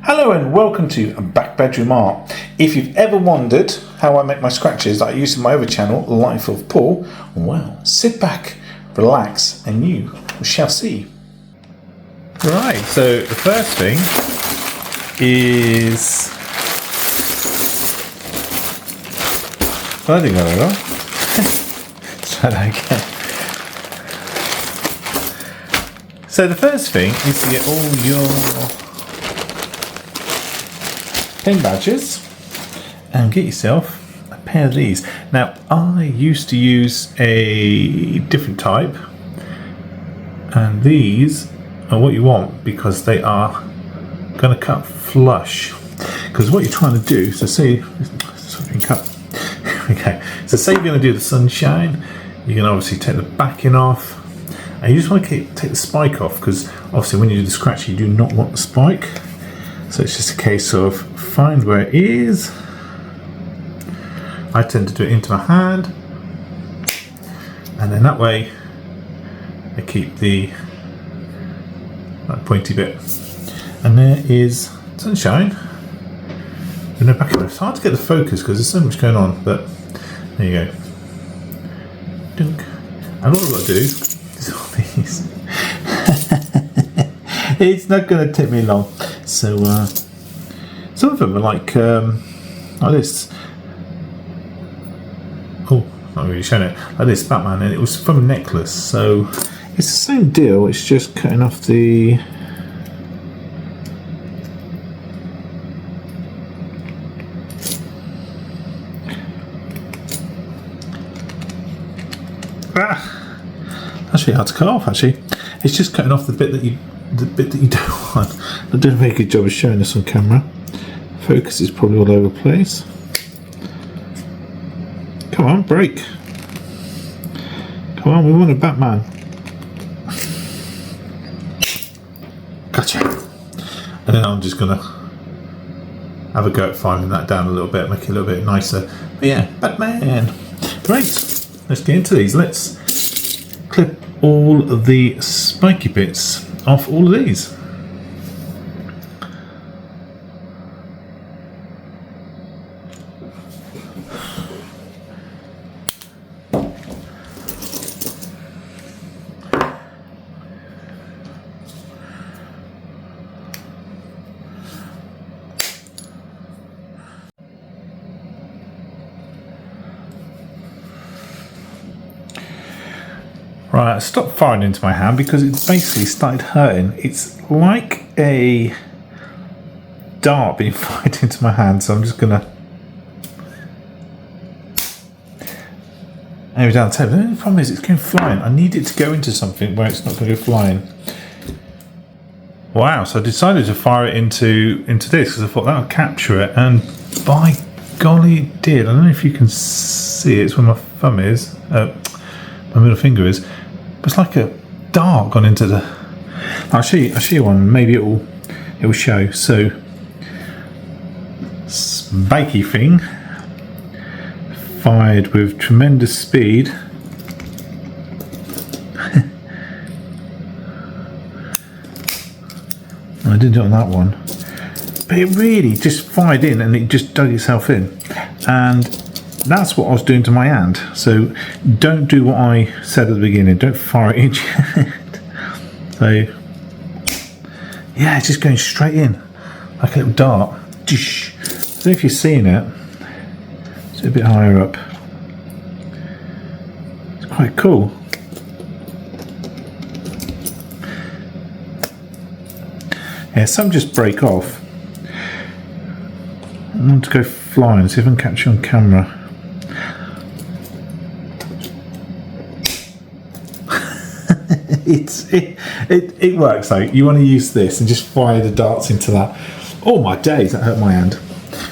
Hello and welcome to Back Bedroom Art. If you've ever wondered how I make my scratches that I use in my other channel, Life of Paul, well, sit back, relax, and you shall see. Right, so the first thing is... I didn't go very well. Let's try that again. So the first thing is to get all your pen badges and get yourself a pair of these. Now I used to use a different type, and these are what you want because they are going to cut flush. Because what you're trying to do, so say, okay, so say you're going to do the sunshine, you can obviously take the backing off, and you just want to take the spike off, because obviously when you do the scratch you do not want the spike. So it's just a case of find where it is. I tend to do it into my hand, and then that way I keep that pointy bit. And there is sunshine. And then back up. It's hard to get the focus because there's so much going on, but there you go. Dunk. And all I've got to do is all these. It's not going to take me long. So some of them are like this. Oh, not really showing it. Like this Batman, and it was from a necklace. So it's the same deal. It's just cutting off the. That's really hard to cut off. Actually, it's just cutting off the bit that you don't want. I did a very good job of showing this on camera. Focus is probably all over the place. Come on, break. Come on, we want a Batman. Gotcha. And then I'm just gonna have a go at filing that down a little bit, make it a little bit nicer. But yeah, Batman. Great. Let's get into these. Let's clip all of the spiky bits off all of these. Right, I stopped firing into my hand because it's basically started hurting. It's like a dart being fired into my hand, so I'm just gonna aim it down the table. The only problem is it's going flying. I need it to go into something where it's not going to go flying. Wow, so I decided to fire it into this because I thought that would capture it, and by golly it did. I don't know if you can see it, it's where my thumb is, my middle finger is. It's like a dart gone into the. I'll show you one. Maybe it will show. So, spiky thing fired with tremendous speed. I didn't do it on that one, but it really just fired in and it just dug itself in, and that's what I was doing to my hand. So don't do what I said at the beginning. Don't fire it in your hand. So yeah, it's just going straight in like a little dart. I don't know if you're seeing it. It's a bit higher up. It's quite cool. Yeah, some just break off. I want to go flying, see if I can catch you on camera. It works though. You want to use this and just fire the darts into that. Oh my days, that hurt my hand.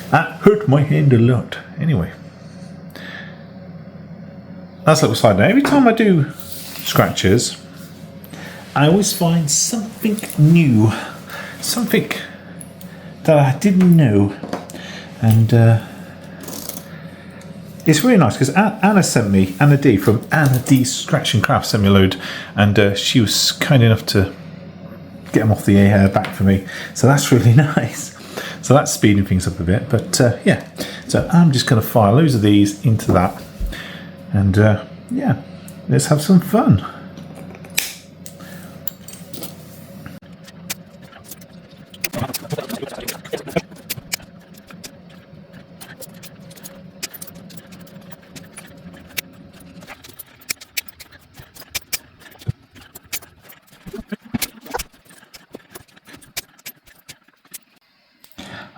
That hurt my hand a lot. Anyway, that's a little side note. Every time I do scratches, I always find something new, something that I didn't know, and it's really nice because Anna sent me, Anna D from Anna D Scratch and Craft sent me a load, and she was kind enough to get them off the air back for me, so that's really nice. So that's speeding things up a bit, but yeah. So I'm just going to fire loads of these into that, and yeah, let's have some fun.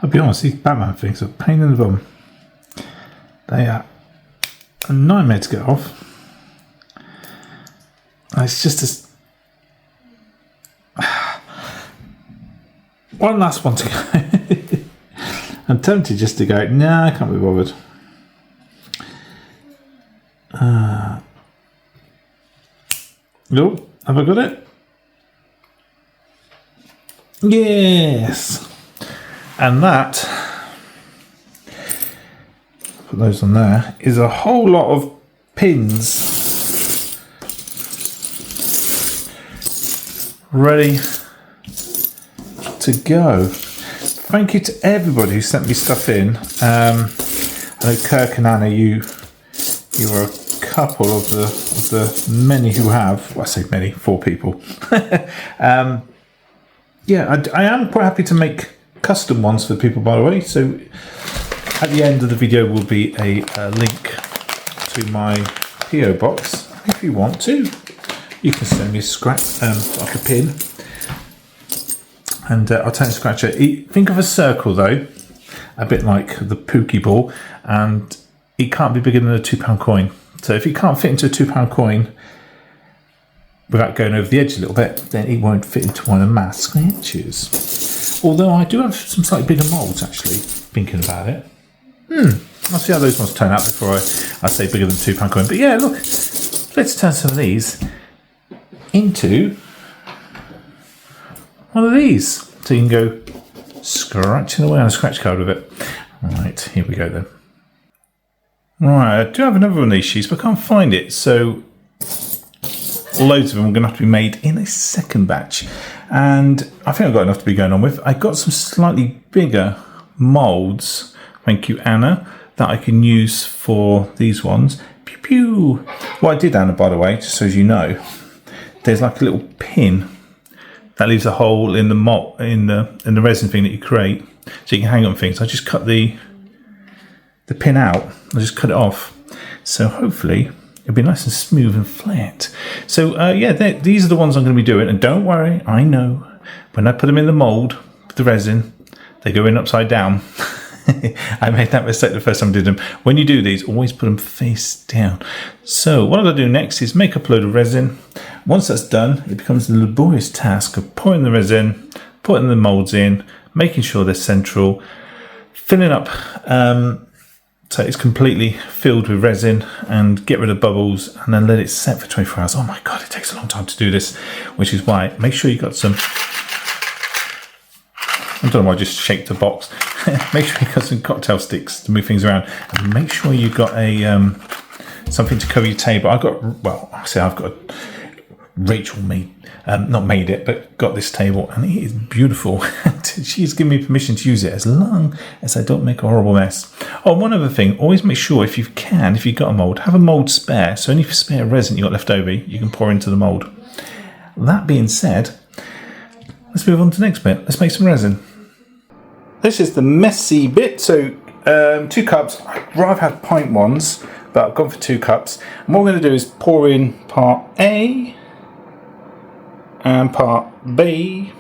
I'll be honest, these Batman things are a pain in the bum. They are a nightmare to get off. It's just as one last one to go. I'm tempted just to go, nah, I can't be bothered. Nope, have I got it? Yes. And that, put those on there, is a whole lot of pins ready to go. Thank you to everybody who sent me stuff in. I know Kirk and Anna, you were a couple of the many who have. Well, I say many, 4 people. Yeah, I am quite happy to make custom ones for people, by the way. So at the end of the video will be a link to my PO box. If you want to, you can send me a scratch, like a pin, and I'll take a scratcher. Think of a circle though, a bit like the Pookie ball, and it can't be bigger than a £2 coin. So if you can't fit into a £2 coin without going over the edge a little bit, then it won't fit into one of my scratchers. Although I do have some slightly bigger moulds, actually, thinking about it. I'll see how those ones turn out before I say bigger than £2 coin. But yeah, look, let's turn some of these into one of these. So you can go scratching away on a scratch card with it. Right, here we go then. Right, I do have another one of these sheets, but I can't find it. So loads of them are going to have to be made in a second batch. And I think I've got enough to be going on with. I got some slightly bigger moulds, thank you Anna, that I can use for these ones. Pew pew. What I did, Anna, by the way, just so as you know, there's like a little pin that leaves a hole in the mold, in the resin thing that you create, so you can hang on things. I just cut the pin out. I just cut it off, so hopefully it'll be nice and smooth and flat. So yeah, these are the ones I'm going to be doing. And don't worry, I know when I put them in the mould with the resin, they go in upside down. I made that mistake the first time I did them. When you do these, always put them face down. So what I'm going to do next is make up a load of resin. Once that's done, it becomes the laborious task of pouring the resin, putting the moulds in, making sure they're central, filling up so it's completely filled with resin, and get rid of bubbles, and then let it set for 24 hours. Oh my God, it takes a long time to do this, which is why make sure you got some, I don't know why I just shake the box. Make sure you got some cocktail sticks to move things around, and make sure you got a something to cover your table. I've got Rachel made, not made it, but got this table, and it is beautiful. She's given me permission to use it as long as I don't make a horrible mess. Oh, one other thing, always make sure if you've got a mould, have a mould spare. So any spare resin you got left over, you can pour into the mould. That being said, let's move on to the next bit. Let's make some resin. This is the messy bit. So 2 cups. I'd rather have pint ones, but I've gone for 2 cups. And what we're going to do is pour in part A and part B.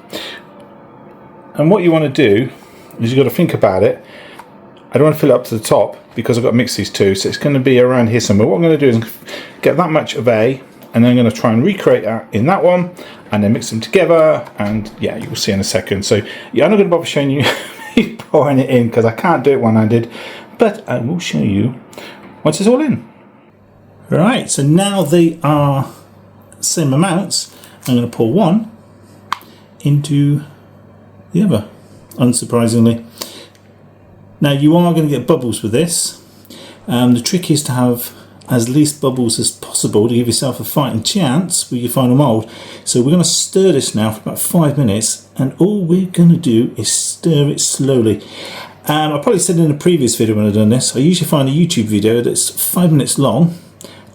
And what you want to do is you've got to think about it. I don't want to fill it up to the top because I've got to mix these two, so it's going to be around here somewhere. What I'm going to do is get that much of A, and then I'm going to try and recreate that in that one, and then mix them together, and yeah, you'll see in a second. So yeah, I'm not going to bother showing you me pouring it in because I can't do it one-handed, but I will show you once it's all in. Right, so now they are same amounts. I'm going to pour one into the other, unsurprisingly. Now you are going to get bubbles with this. The trick is to have as least bubbles as possible to give yourself a fighting chance with your final mould. So we're going to stir this now for about 5 minutes, and all we're going to do is stir it slowly. I probably said in a previous video when I've done this, I usually find a YouTube video that's 5 minutes long,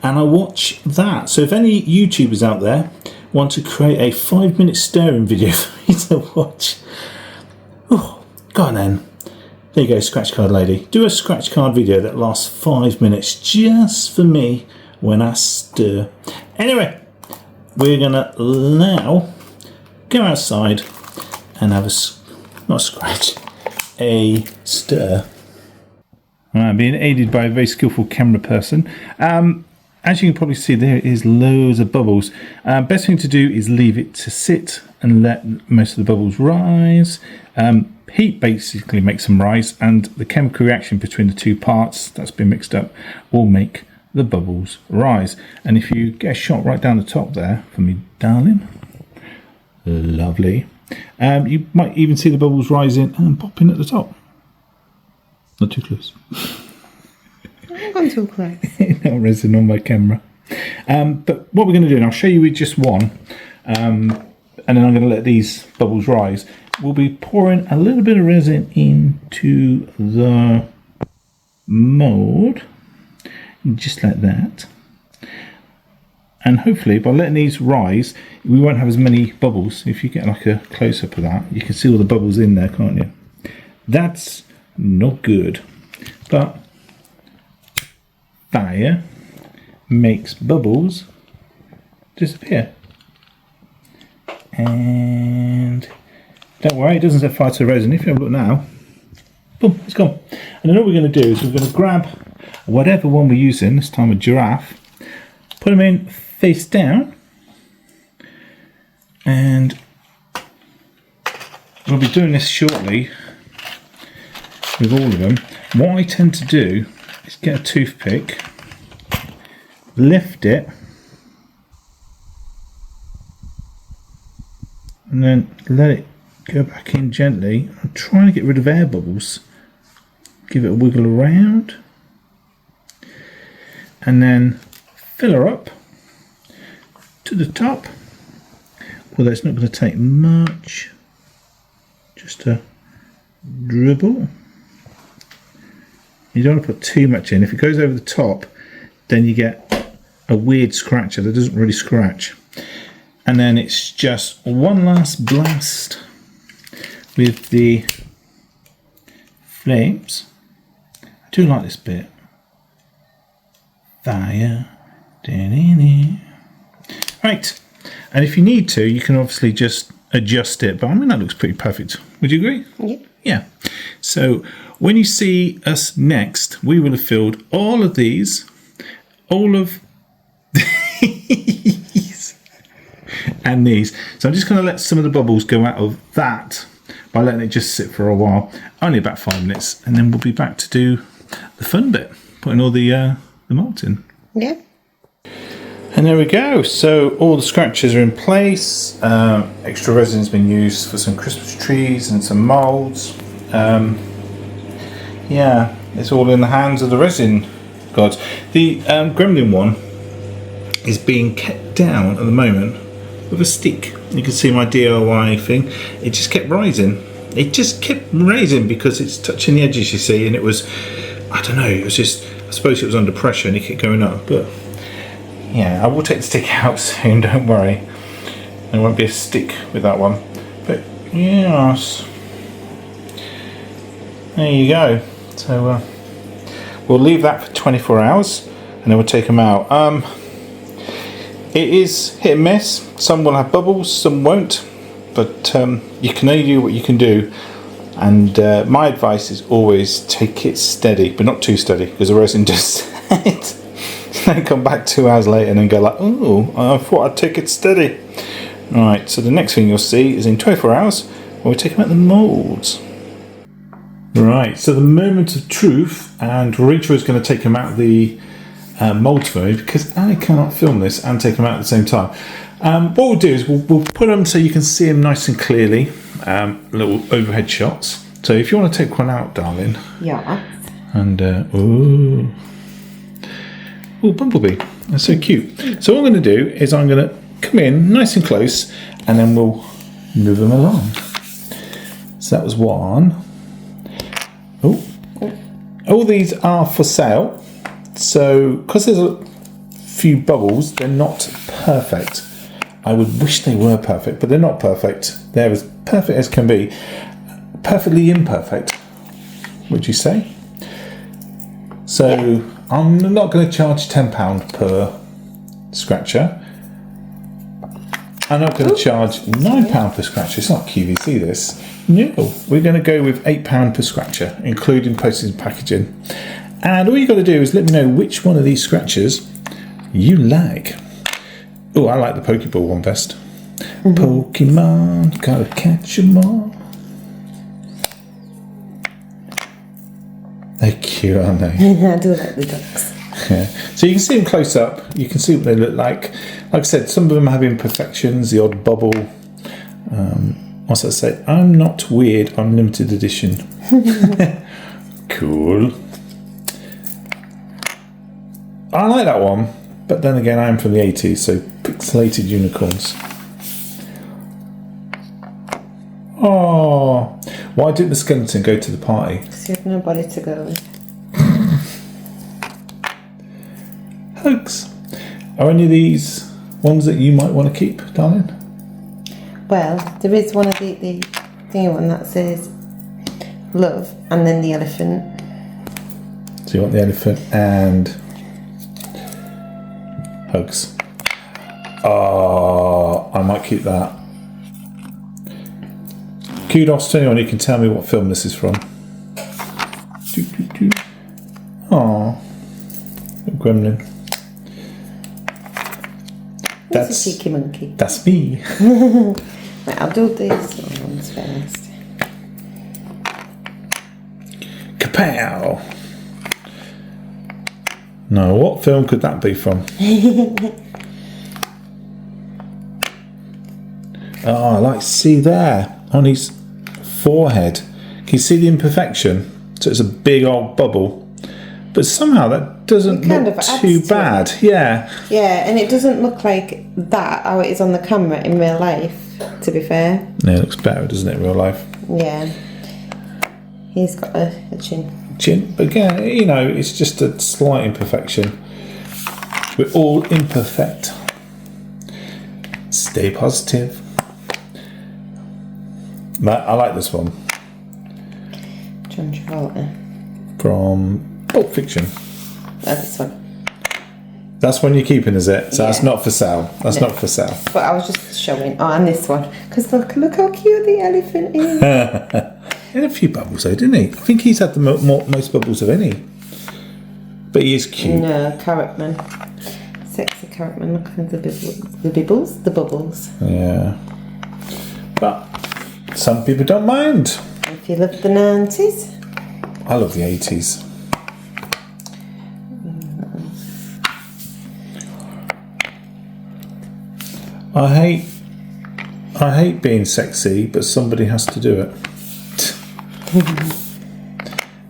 and I watch that. So if any YouTubers out there want to create a 5-minute stirring video for me to watch, oh, go on then. There you go, scratch card lady. Do a scratch card video that lasts 5 minutes just for me when I stir. Anyway, we're gonna now go outside and have not a scratch, a stir. I'm being aided by a very skillful camera person. As you can probably see, there is loads of bubbles. Best thing to do is leave it to sit and let most of the bubbles rise. Heat basically makes them rise, and the chemical reaction between the two parts that's been mixed up will make the bubbles rise. And if you get a shot right down the top there for me, darling, lovely, you might even see the bubbles rising and popping at the top. Not too close. I've gone too close. No resin on my camera. But what we're going to do, and I'll show you with just one, and then I'm going to let these bubbles rise. We'll be pouring a little bit of resin into the mould, just like that. And hopefully by letting these rise, we won't have as many bubbles. If you get like a close-up of that, you can see all the bubbles in there, can't you? That's not good. But fire makes bubbles disappear. And don't worry, it doesn't set fire to the resin. If you have a look now, boom, it's gone. And then all we're going to do is we're going to grab whatever one we're using, this time a giraffe, put them in face down, and we'll be doing this shortly with all of them. What I tend to do is get a toothpick, lift it, and then let it go back in gently. I'm trying to get rid of air bubbles. Give it a wiggle around, and then fill her up to the top. Although it's not going to take much, just a dribble. You don't want to put too much in. If it goes over the top, then you get a weird scratcher that doesn't really scratch. And then it's just one last blast with the flames. I do like this bit. Fire. Right. And if you need to, you can obviously just adjust it. But I mean, that looks pretty perfect. Would you agree? Yeah. Yeah. So when you see us next, we will have filled all of these, all of these, and these. So I'm just going to let some of the bubbles go out of that by letting it just sit for a while, only about 5 minutes, and then we'll be back to do the fun bit, putting all the molds in. Yeah. And there we go. So all the scratches are in place. Extra resin has been used for some Christmas trees and some moulds. Yeah, it's all in the hands of the resin gods. The gremlin one is being kept down at the moment with a stick. You can see my DIY thing. It just kept rising. It just kept rising because it's touching the edges, you see, and it was, I don't know, it was just, I suppose it was under pressure and it kept going up. But yeah, I will take the stick out soon, don't worry. There won't be a stick with that one. But yes, there you go. So we'll leave that for 24 hours and then we'll take them out. It is hit and miss. Some will have bubbles, some won't. But you can only do what you can do. And my advice is always take it steady, but not too steady, because the resin just set. Then come back 2 hours later and then go like, oh, I thought I'd take it steady. Right, so the next thing you'll see is in 24 hours when we take them out the moulds. Right, so the moment of truth, and Rachel is going to take them out of the moulds for me because I cannot film this and take them out at the same time. What we'll do is we'll put them so you can see them nice and clearly, little overhead shots. So if you want to take one out, darling. Yeah. And, ooh. Oh, Bumblebee. That's so cute. So what I'm going to do is I'm going to come in nice and close and then we'll move them along. So that was one. Oh, all these are for sale. So because there's a few bubbles, they're not perfect. I would wish they were perfect, but they're not perfect. They're as perfect as can be. Perfectly imperfect, would you say? So I'm not going to charge £10 per scratcher. I'm not going to charge £9 per scratcher. It's not QVC this. No, we're going to go with £8 per scratcher, including postage and packaging. And all you got to do is let me know which one of these scratchers you like. Oh, I like the Pokeball one best. Pokemon, gotta catch 'em all. They're cute, aren't they? I do like the ducks. Yeah. So you can see them close up. You can see what they look like. Like I said, some of them have imperfections, the odd bubble. What's that say? I'm not weird, I'm limited edition. Cool. I like that one, but then again, I'm from the 80s, so pixelated unicorns. Oh, why didn't the skeleton go to the party? Because you have nobody to go with. Hugs. Are any of these ones that you might want to keep, darling? Well, there is one of the thingy one that says love and then the elephant. So you want the elephant and hugs. Oh, I might keep that. Kudos to anyone who can tell me what film this is from. Oh, gremlin. That's a cheeky monkey. That's me. Right, I'll do these ones first. Kapow! No, what film could that be from? Oh, I like to see there on his forehead. Can you see the imperfection? So it's a big old bubble, but somehow that doesn't look too bad. Yeah. Yeah, and it doesn't look like that how it is on the camera in real life. To be fair. Yeah, it looks better, doesn't it, in real life? Yeah. He's got a chin. Chin, but again, you know, it's just a slight imperfection. We're all imperfect. Stay positive. I like this one. John Travolta. From Pulp Fiction. This one. That's one you're keeping, is it? So Yeah. that's not for sale. That's not for sale. But I was just showing. Oh, and this one. Because look how cute the elephant is. He had a few bubbles though, didn't he? I think he's had the most bubbles of any. But he is cute. No, carrot man. Sexy carrot man. Look at the bibbles. The bubbles. Yeah. But some people don't mind. If you love the 90s. I love the 80s. I hate being sexy, but somebody has to do it.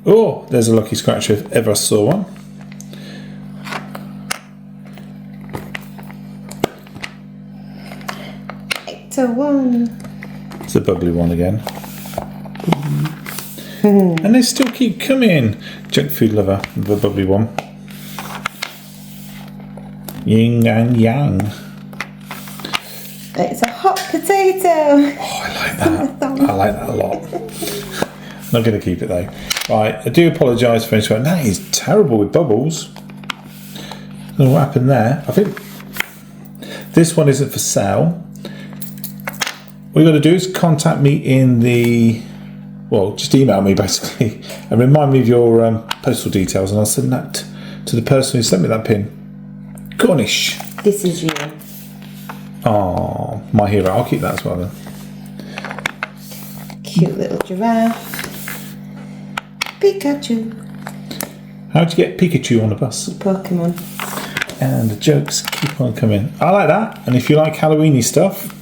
Oh, there's a lucky scratcher if ever I saw one. one. It's a bubbly one again. And they still keep coming. Junk food lover, the bubbly one. Yin and yang. It's a hot potato. Oh, I like that. I like that a lot. Not going to keep it though. Right, I do apologise for anyone. That is terrible with bubbles. I don't know what happened there. I think this one isn't for sale. What you got to do is contact me in the... Well, just email me basically and remind me of your postal details, and I'll send that to the person who sent me that pin. Cornish. This is you. Oh, my hero. I'll keep that as well then. Cute little giraffe. Pikachu. How'd you get Pikachu on a bus? Pokemon. And the jokes keep on coming. I like that. And if you like Halloweeny stuff,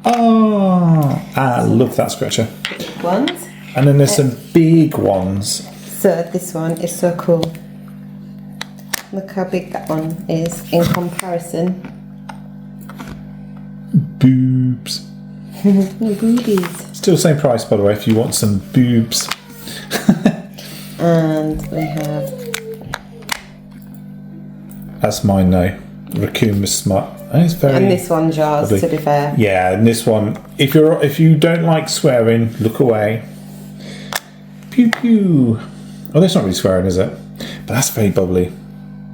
oh, I love that scratcher. Big ones. And then there's some big ones. So this one is so cool. Look how big that one is in comparison. Boobs. Boobies. Still the same price, by the way, if you want some boobs. And we have... That's mine now. Raccoon was smart. And it's very. And this one's yours, lovely. to be fair. Yeah, and this one. If you don't like swearing, look away. Pew pew. Oh, that's not really swearing, is it? But that's very bubbly.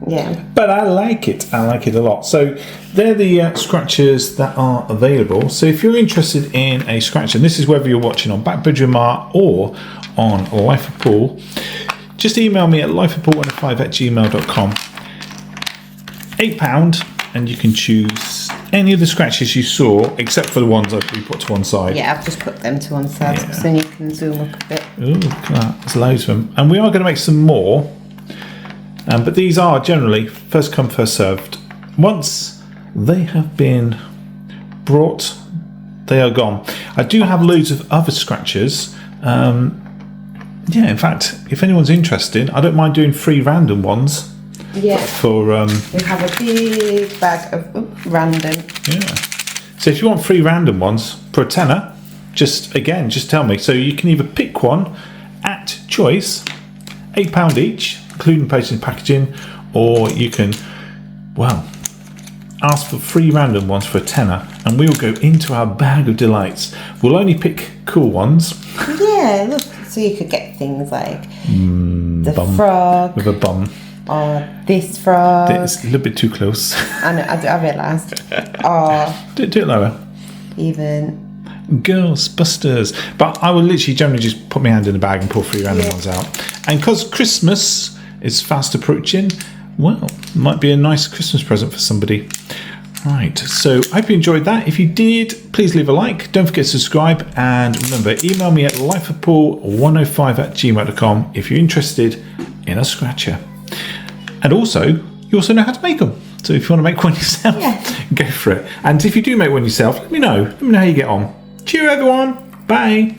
Yeah. But I like it. I like it a lot. So they're the scratchers that are available. So if you're interested in a scratcher, and this is whether you're watching on Back Bedroom Art or on Life of Paul, just email me at lifeofpaul105@gmail.com. £8, and you can choose any of the scratches you saw, except for the ones that we put to one side. Yeah, I've just put them to one side, Yeah. so then you can zoom up a bit. Ooh, look at that. There's loads of them. And we are going to make some more. But these are generally first come, first served. Once they have been brought, they are gone. I do have loads of other scratchers. Yeah, in fact, if anyone's interested, I don't mind doing free random ones. Yeah. For We have a big bag of random. yeah. So if you want free random ones for a tenner, just tell me. So you can either pick one at choice, £8 each, including postage and packaging, or you can, well, ask for free random ones for a tenner, and we'll go into our bag of delights. We'll only pick cool ones. Yeah, look, so you could get things like the bum. frog, With a bum. or this frog. It's a little bit too close. I know, I realised. Or do it lower. even... Ghostbusters. But I will literally generally just put my hand in the bag and pull three random ones out. And because Christmas is fast approaching, well, might be a nice Christmas present for somebody. Right, so I hope you enjoyed that. If you did, please leave a like. Don't forget to subscribe. And remember, email me at lifeofpaul105@gmail.com if you're interested in a scratcher. And also, you also know how to make them. So if you want to make one yourself, go for it. And if you do make one yourself, let me know. Let me know how you get on. Cheerio, everyone. Bye.